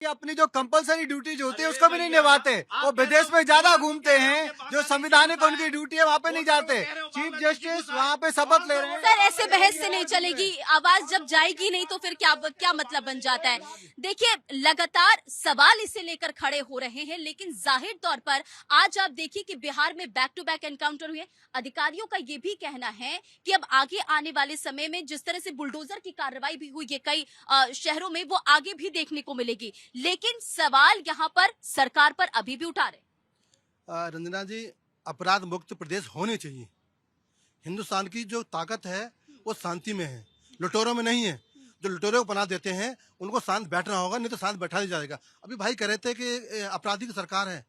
ये अपनी जो कंपलसरी ड्यूटीज होती है उसको भी नहीं निभाते। वो विदेश में ज्यादा घूमते हैं, जो संविधानिक उनकी ड्यूटी है वहाँ पे नहीं जाते। चीफ जस्टिस वहाँ पे शपथ ले रहे हैं। सर ऐसे बहस से नहीं चलेगी, आवाज जब जाएगी नहीं तो फिर क्या मतलब बन जाता है। देखिए लगातार सवाल इसे लेकर खड़े हो रहे हैं, लेकिन जाहिर तौर पर आज आप देखिए कि बिहार में बैक टू बैक एनकाउंटर हुए। अधिकारियों का ये भी कहना है कि अब आगे आने वाले समय में जिस तरह से बुलडोजर की कार्रवाई भी हुई है कई शहरों में, वो आगे भी देखने को मिलेगी। लेकिन सवाल यहाँ पर सरकार पर अभी भी उठा रहे। रंजना जी, अपराध मुक्त प्रदेश होने चाहिए। हिंदुस्तान की जो ताकत है वो शांति में है, लुटेरों में नहीं है। जो लुटेरों को पनाह देते हैं उनको शांत बैठना होगा, नहीं तो शांत बैठा नहीं जाएगा। अभी भाई कह रहे थे कि अपराधी की सरकार है,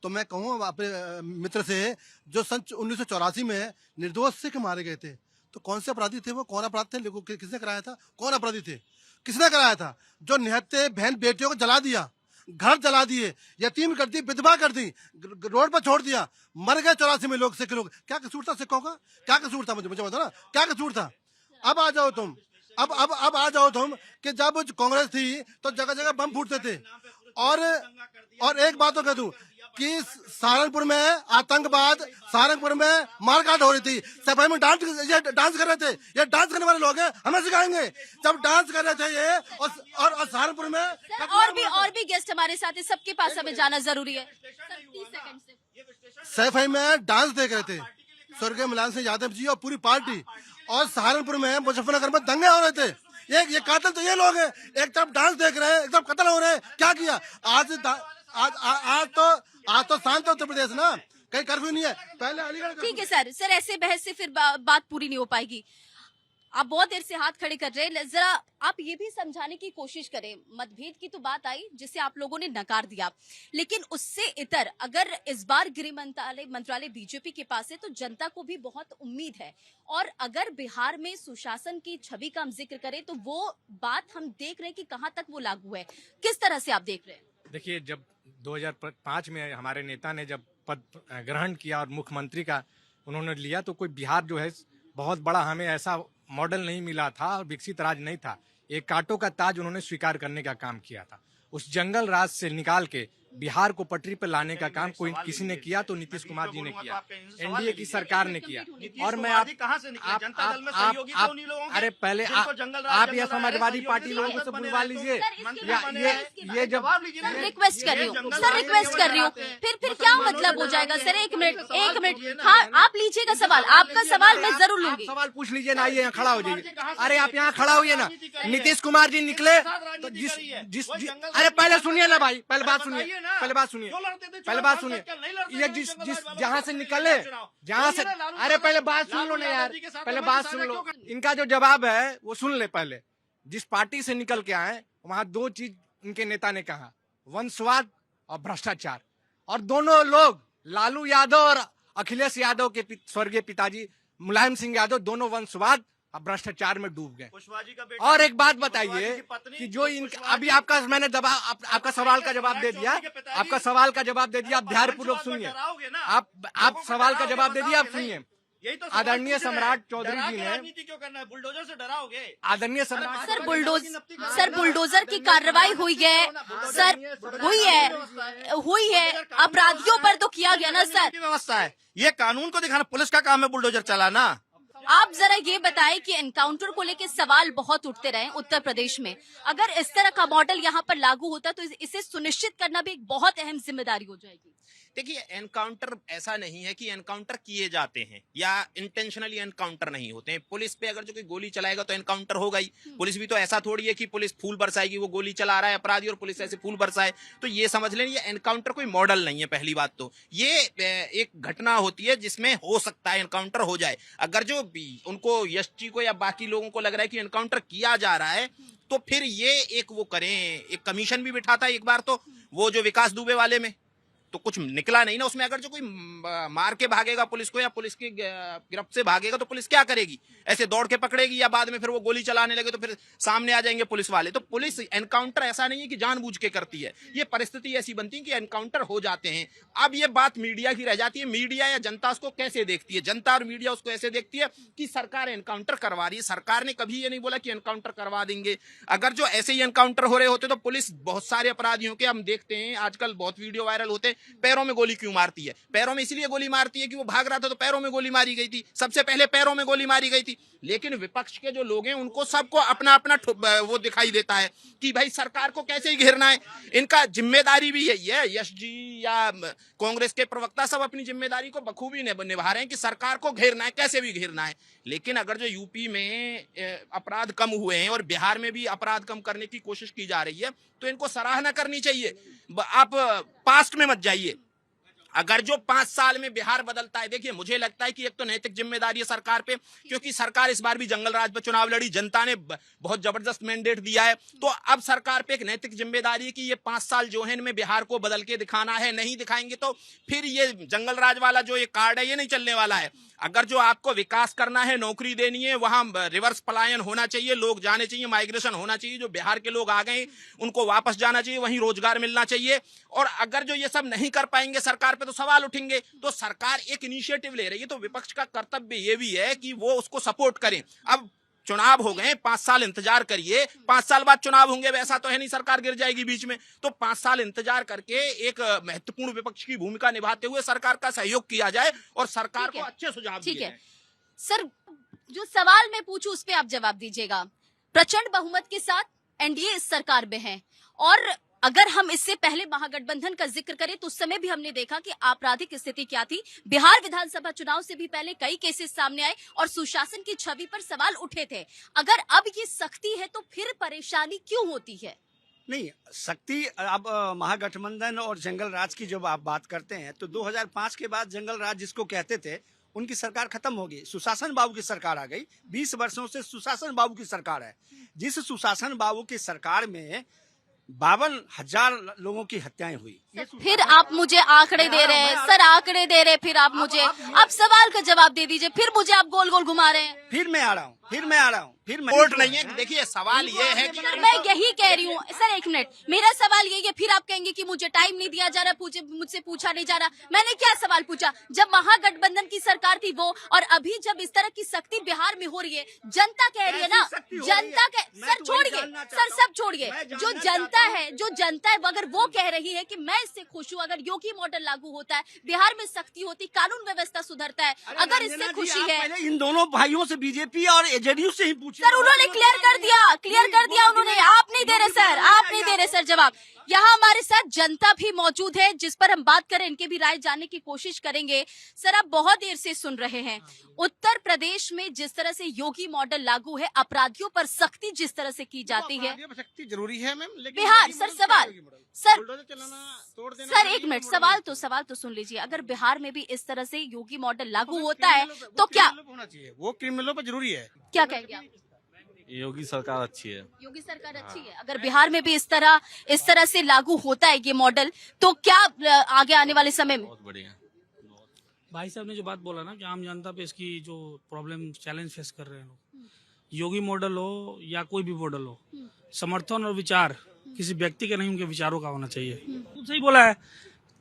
तो मैं कहूँ अपने मित्र से, जो सन 1984 में निर्दोष सिख मारे गए थे, तो कौन से अपराधी थे वो? कौन अपराध थे? किसने कराया था? कौन अपराधी थे? किसने कराया था? जो निहत्ते बहन बेटियों को जला दिया, घर जला दिए, यतीम कर दी, विधवा कर दी, रोड पर छोड़ दिया, मर गए 84 में लोग, सिख लोग। क्या कसूर था सिखों का? क्या कसूर था? मुझे बताओ ना, क्या कसूर था? अब आ जाओ तुम, अब आ जाओ तुम कि जब कांग्रेस थी तो जगह जगह बम फूटते थे। और एक बात तो कह दूं कि सहारनपुर में आतंकवाद, सहारनपुर में मारकाट हो रही थी, सफाई में डांस कर रहे थे। ये डांस करने वाले लोग हैं, हमें सिखाएंगे। जब डांस कर रहे थे ये, और सहारनपुर में और भी गेस्ट हमारे साथ है, सबके पास हमें जाना जरूरी है। 30 सेकंड से सफाई में डांस देख रहे थे स्वर्गीय मुलायम सिंह यादव जी और पूरी पार्टी। और सहारनपुर में, मुजफ्फरनगर में दंगे हो रहे थे। ये कातिल तो ये लोग हैं, एक तरफ डांस देख रहे हैं, एक तरफ कत्ल हो रहे हैं। क्या किया? आज तो शांत है उत्तर प्रदेश ना, कहीं कर्फ्यू नहीं है। पहले अलीगढ़। ठीक है सर ऐसे बहस से फिर बात पूरी नहीं हो पाएगी। आप बहुत देर से हाथ खड़े कर रहे हैं, जरा आप ये भी समझाने की कोशिश करें। मतभेद की तो बात आई जिसे आप लोगों ने नकार दिया, लेकिन उससे इतर अगर इस बार गृह मंत्रालय बीजेपी के पास है तो जनता को भी बहुत उम्मीद है। और अगर बिहार में सुशासन की छवि का हम जिक्र करें तो वो बात हम देख रहे हैं कि कहां तक वो लागू है। किस तरह से आप देख रहे हैं? देखिए, जब 2005 में हमारे नेता ने जब पद ग्रहण किया और मुख्यमंत्री का उन्होंने लिया, तो कोई बिहार जो है बहुत बड़ा हमें ऐसा मॉडल नहीं मिला था और विकसित राज्य नहीं था। एक कांटों का ताज उन्होंने स्वीकार करने का काम किया था। उस जंगल राज से निकाल के बिहार को पटरी पर लाने का काम कोई किसी ने किया तो नीतीश कुमार जी ने किया, एनडीए की सरकार ने किया। और मैं आप अरे पहले आप ये समाजवादी पार्टी लोगों से बुलवा लीजिए। ये जब रिक्वेस्ट कर रही हूँ सर, रिक्वेस्ट कर रही हूँ, फिर क्या मतलब हो जाएगा सर? एक मिनट, हाँ आप लीजिएगा सवाल, आपका सवाल मैं जरूर लूंगी। सवाल पूछ लीजिए ना, आइए यहाँ खड़ा हो जाइए। अरे आप यहाँ खड़ा होइए ना। नीतीश कुमार जी निकले तो अरे पहले सुनिए ना भाई, पहले बात सुनिए। ये जिस जहाँ से निकले, जहाँ से, अरे पहले बात सुन लो ना यार, पहले बात सुन लो। इनका जो जवाब है वो सुन ले। पहले जिस पार्टी से निकल के आए वहाँ दो चीज इनके नेता ने कहा, वंशवाद और भ्रष्टाचार। और दोनों लोग, लालू यादव और अखिलेश यादव के स्वर्गीय पिताजी मुलायम सिंह यादव, दोनों वंशवाद अब भ्रष्टाचार में डूब गए। और एक बात बताइए कि जो अभी आपका मैंने आपका सवाल का जवाब दे दिया, आपका सवाल का जवाब दे दिया। आप ध्यानपूर्वक सुनिए, आप सवाल का जवाब दे दिया, आप सुनिए। आदरणीय सम्राट चौधरी जी ने राजनीति क्यों करना है? बुलडोजर से डराओगे? आदरणीय सम्राट सर बुलडोजर की कार्रवाई हुई है सर, हुई है अपराधियों पर तो किया गया ना सर। व्यवस्था है, ये कानून को दिखाना पुलिस का काम है बुलडोजर चलाना। आप जरा ये बताएं कि एनकाउंटर को लेकर सवाल बहुत उठते रहे उत्तर प्रदेश में। अगर इस तरह का मॉडल यहाँ पर लागू होता तो इसे सुनिश्चित करना भी एक बहुत अहम जिम्मेदारी हो जाएगी। देखिए, एनकाउंटर ऐसा नहीं है कि एनकाउंटर किए जाते हैं या इंटेंशनली एनकाउंटर नहीं होते हैं। पुलिस पे अगर जो कोई गोली चलाएगा तो एनकाउंटर होगा ही। पुलिस भी तो ऐसा थोड़ी है कि पुलिस फूल बरसाएगी, वो गोली चला रहा है अपराधी और पुलिस ऐसे फूल बरसाए। तो ये समझ लें, ये एनकाउंटर कोई मॉडल नहीं है। पहली बात तो ये एक घटना होती है जिसमें हो सकता है एनकाउंटर हो जाए। अगर जो उनको यश जी को या बाकी लोगों को लग रहा है कि एनकाउंटर किया जा रहा है तो फिर ये एक वो करें, एक कमीशन भी बिठा था एक बार तो, वो जो विकास दुबे वाले में तो कुछ निकला नहीं ना उसमें। अगर जो कोई मार के भागेगा पुलिस को या पुलिस की गिरफ्त से भागेगा तो पुलिस क्या करेगी? ऐसे दौड़ के पकड़ेगी या बाद में फिर वो गोली चलाने लगे तो फिर सामने आ जाएंगे पुलिस वाले। तो पुलिस एनकाउंटर ऐसा नहीं है कि जानबूझ के करती है, ये परिस्थिति ऐसी बनती है कि एनकाउंटर हो जाते हैं। अब ये बात मीडिया की रह जाती है, मीडिया या जनता उसको कैसे देखती है? जनता और मीडिया उसको ऐसे देखती है कि सरकार एनकाउंटर करवा रही है। सरकार ने कभी ये नहीं बोला कि एनकाउंटर करवा देंगे। अगर जो ऐसे ही एनकाउंटर हो रहे होते तो पुलिस बहुत सारे अपराधियों के, हम देखते हैं आजकल बहुत वीडियो वायरल होते हैं, पैरों में गोली क्यों मारती है? पैरों में इसलिए गोली मारती है कि वो भाग रहा था तो पैरों में गोली मारी गई थी, सबसे पहले पैरों में गोली मारी गई थी। लेकिन विपक्ष के जो लोग हैं उनको सबको अपना अपना वो दिखाई देता है कि भाई सरकार को कैसे ही घेरना है। इनका जिम्मेदारी भी यही है, यश जी या कांग्रेस के प्रवक्ता सब अपनी जिम्मेदारी को बखूबी निभा रहे हैं कि सरकार को घेरना है, कैसे भी घेरना है। लेकिन अगर जो यूपी में अपराध कम हुए हैं और बिहार में भी अपराध कम करने की कोशिश की जा रही है तो इनको सराहना करनी चाहिए। आप पास्ट में मत जाइए। अगर जो 5 साल में बिहार बदलता है, देखिए मुझे लगता है कि एक तो नैतिक जिम्मेदारी है सरकार पे, क्योंकि सरकार इस बार भी जंगल राज पे चुनाव लड़ी, जनता ने बहुत जबरदस्त मैंडेट दिया है। तो अब सरकार पे एक नैतिक जिम्मेदारी है कि ये 5 साल जो है इनमें बिहार को बदल के दिखाना है। नहीं दिखाएंगे तो फिर ये जंगल राज वाला जो ये कार्ड है ये नहीं चलने वाला है। अगर जो आपको विकास करना है, नौकरी देनी है, वहां रिवर्स पलायन होना चाहिए, लोग जाने चाहिए, माइग्रेशन होना चाहिए। जो बिहार के लोग आ गए उनको वापस जाना चाहिए, वहीं रोजगार मिलना चाहिए। और अगर जो ये सब नहीं कर पाएंगे सरकार पे तो सवाल उठेंगे। तो सरकार एक इनिशिएटिव ले रही है तो विपक्ष का कर्तव्य ये भी है कि वो उसको सपोर्ट करें। अब चुनाव हो गए, 5 साल इंतजार करिए, 5 साल बाद चुनाव होंगे, वैसा तो है नहीं सरकार गिर जाएगी बीच में। तो 5 साल इंतजार करके एक महत्वपूर्ण विपक्ष की भूमिका निभाते हुए सरकार का सहयोग किया जाए और सरकार को अच्छे सुझाव दिए जाएं। सर, जो सवाल मैं पूछूं उस पे आप जवाब दीजिएगा। प्रचंड बहुमत के साथ एनडीए इस सरकार में है और अगर हम इससे पहले महागठबंधन का जिक्र करें तो उस समय भी हमने देखा कि आपराधिक स्थिति क्या थी। बिहार विधानसभा चुनाव से भी पहले कई केसेस सामने आए और सुशासन की छवि पर सवाल उठे थे। अगर अब ये सख्ती है तो फिर परेशानी क्यों होती है? नहीं, शक्ति अब महागठबंधन और जंगल राज की जब आप बात करते हैं तो 2005 के बाद जंगल राज जिसको कहते थे उनकी सरकार खत्म हो गई, सुशासन बाबू की सरकार आ गई। 20 वर्षों से सुशासन बाबू की सरकार है। जिस सुशासन बाबू की सरकार में 52,000 लोगों की हत्याएं हुई। फिर आप मुझे आंकड़े दे रहे हैं सर, आंकड़े दे रहे, फिर आप मुझे आप सवाल का जवाब दे दीजिए, फिर मुझे आप गोल गोल घुमा रहे हैं। फिर मैं आ रहा हूँ फिर मैं वोट नहीं है। देखिए सवाल ये है कि सर मैं यही कह रही हूँ सर, एक मिनट, मेरा सवाल यही है। फिर आप कहेंगे कि मुझे टाइम नहीं दिया जा रहा, मुझसे पूछा नहीं जा रहा। मैंने क्या सवाल पूछा? जब महागठबंधन की सरकार थी वो, और अभी जब इस तरह की सख्ती बिहार में हो रही है, जनता कह रही है ना, जनता सर छोड़िए, सर सब छोड़िए, जो जनता है अगर वो कह रही है कि मैं इससे खुश हूँ, अगर योगी मॉडल लागू होता है, बिहार में सख्ती होती, कानून व्यवस्था सुधरता है, अगर इससे खुशी है। इन दोनों भाइयों से बीजेपी और जेडीयू से ही पूछिए। सर उन्होंने क्लियर कर दिया उन्होंने। आप नहीं दे रहे सर, आप नहीं दे रहे सर जवाब। यहाँ हमारे साथ जनता भी मौजूद है जिस पर हम बात करें, इनके भी राय जानने की कोशिश करेंगे। सर आप बहुत देर से सुन रहे हैं, उत्तर प्रदेश में जिस तरह से योगी मॉडल लागू है, अपराधियों पर सख्ती जिस तरह से की जाती है, सख्ती जरूरी है मैम, लेकिन बिहार सर सवाल सर एक मिनट, सवाल तो सुन लीजिए। अगर बिहार में भी इस तरह से योगी मॉडल लागू होता है तो क्या होना चाहिए? वो क्रिमिनलों पर जरूरी है। क्या कहेंगे आप? योगी सरकार अच्छी है। योगी सरकार अच्छी है। अगर बिहार में भी इस तरह से लागू होता है ये मॉडल तो क्या आगे आने वाले समय में? बहुत बढ़िया। भाई साहब ने जो बात बोला ना कि आम जनता पे इसकी जो प्रॉब्लम चैलेंज फेस कर रहे हैं लोग, योगी मॉडल हो या कोई भी मॉडल हो, समर्थन और विचार किसी व्यक्ति के नहीं, उनके विचारों का होना चाहिए। तो सही बोला है,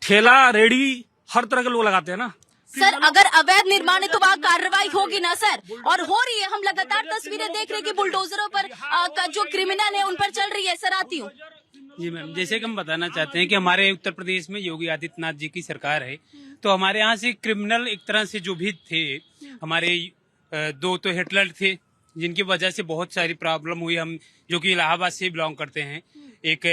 ठेला रेडी हर तरह के लोग लगाते हैं ना सर। अगर अवैध निर्माण है तो वहाँ कार्रवाई होगी ना सर, और हो रही है। हम लगातार तस्वीरें देख रहे हैं कि बुलडोजरों पर जो क्रिमिनल है उन पर चल रही है। सर आती हूँ। जी मैम, जैसे कि हम बताना चाहते हैं कि हमारे उत्तर प्रदेश में योगी आदित्यनाथ जी की सरकार है, तो हमारे यहाँ से क्रिमिनल एक तरह से जो भी थे, हमारे 2 तो हिटलर थे जिनकी वजह से बहुत सारी प्रॉब्लम हुई। हम जो कि इलाहाबाद से बिलोंग करते हैं, एक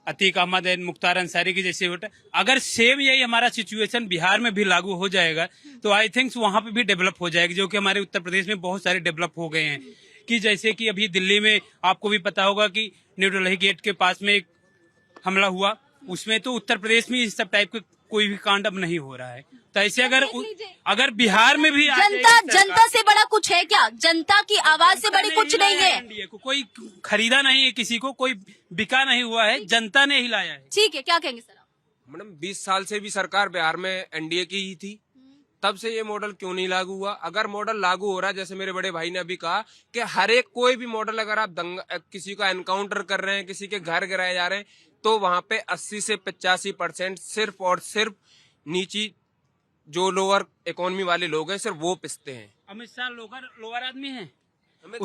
अतीक अहमद एंड मुख्तार अंसारी की जैसे होता, अगर सेम यही हमारा सिचुएशन बिहार में भी लागू हो जाएगा तो आई थिंक वहां पे भी डेवलप हो जाएगी, जो कि हमारे उत्तर प्रदेश में बहुत सारे डेवलप हो गए हैं। कि जैसे कि अभी दिल्ली में आपको भी पता होगा कि न्यू दिल्ली गेट के पास में एक हमला हुआ, उसमें तो उत्तर प्रदेश में इस सब टाइप के कोई भी कांड अब नहीं हो रहा है। तो ऐसे अगर बिहार में भी जनता से बड़ा कुछ है क्या? जनता की आवाज से बड़ी कुछ नहीं है। कोई खरीदा नहीं है किसी को, कोई बिका नहीं हुआ है, जनता ने ही लाया है। ठीक है, क्या कहेंगे सर? मैडम 20 साल से भी सरकार बिहार में एनडीए की ही थी, तब से ये मॉडल क्यों नहीं लागू हुआ? अगर मॉडल लागू हो रहा है, जैसे मेरे बड़े भाई ने अभी कहा कि हर एक कोई भी मॉडल अगर आप किसी का एनकाउंटर कर रहे हैं, किसी के घर गिराए जा रहे हैं, तो वहां पे 80 से 85% सिर्फ और सिर्फ नीची जो लोअर इकोनॉमी वाले लोग हैं सिर्फ वो पिसते हैं। अमित शाह लोअर आदमी है,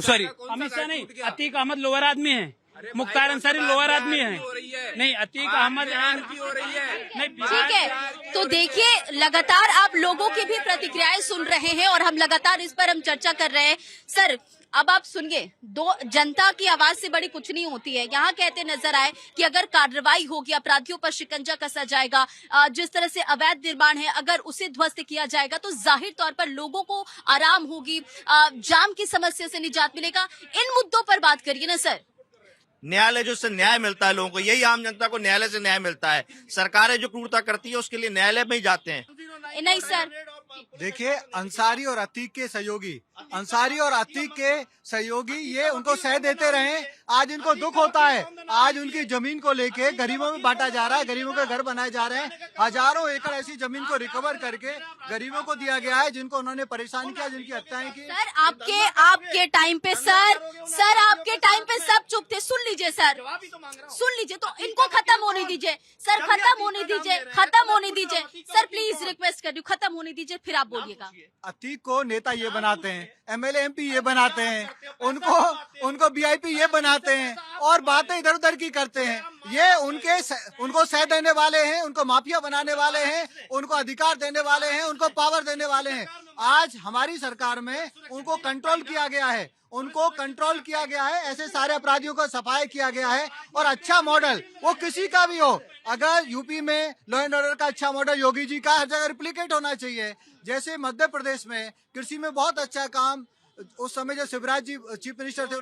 सॉरी अमित शाह नहीं, अतीक अहमद लोअर आदमी है, मुख्तार अंसारी लोअर आदमी है, नहीं अतीक अहमद हो रही है। नहीं ठीक है, तो देखिए लगातार आप लोगों की भी प्रतिक्रियाएं सुन रहे हैं और हम लगातार इस पर हम चर्चा कर रहे हैं। सर अब आप सुनिए, दो जनता की आवाज से बड़ी कुछ नहीं होती है। यहाँ कहते नजर आए कि अगर कार्रवाई होगी, अपराधियों पर शिकंजा कसा जाएगा, जिस तरह से अवैध निर्माण है अगर उसे ध्वस्त किया जाएगा तो जाहिर तौर पर लोगों को आराम होगी, जाम की समस्या से निजात मिलेगा। इन मुद्दों पर बात करिए ना सर। न्यायालय जो से न्याय मिलता है लोगों को, यही आम जनता को न्यायालय से न्याय मिलता है। सरकारें जो क्रूरता करती है उसके लिए न्यायालय में ही जाते हैं। नहीं सर, देखिए अंसारी और अतीक के सहयोगी, अंसारी और अतीक के सहयोगी ये उनको सह देते रहे। आज इनको दुख होता है, आज उनकी जमीन को लेके गरीबों में बांटा जा रहा है, गरीबों के घर बनाए जा रहे हैं। हजारों एकड़ ऐसी जमीन को रिकवर करके गरीबों को दिया गया है जिनको उन्होंने परेशान किया, जिनकी हत्याएं की। सर आपके टाइम पे सर आपके टाइम पे सब चुप थे। सुन लीजिए सर, सुन लीजिए, तो इनको खत्म होने दीजिए सर, खत्म होने दीजिए, खत्म होने दीजिए सर, प्लीज रिक्वेस्ट कर रही हूँ, खत्म होने दीजिए फिर आप बोलिएगा। अतीक को नेता ये बनाते हैं, एमएलए एमपी ये बनाते हैं, उनको वीआईपी ये बनाते हैं और बातें इधर उधर की करते हैं। ये उनको सह देने वाले हैं, उनको माफिया बनाने वाले हैं, उनको अधिकार देने वाले हैं, उनको पावर देने वाले हैं। आज हमारी सरकार में उनको कंट्रोल किया गया है, उनको कंट्रोल किया गया है, ऐसे सारे अपराधियों को सफाई किया गया है। और अच्छा मॉडल वो किसी का भी हो, अगर यूपी में लॉ एंड ऑर्डर का अच्छा मॉडल योगी जी का हर जगह रिप्लिकेट होना चाहिए। जैसे मध्य प्रदेश में कृषि में बहुत अच्छा काम उस समय जो शिवराज जी चीफ मिनिस्टर थे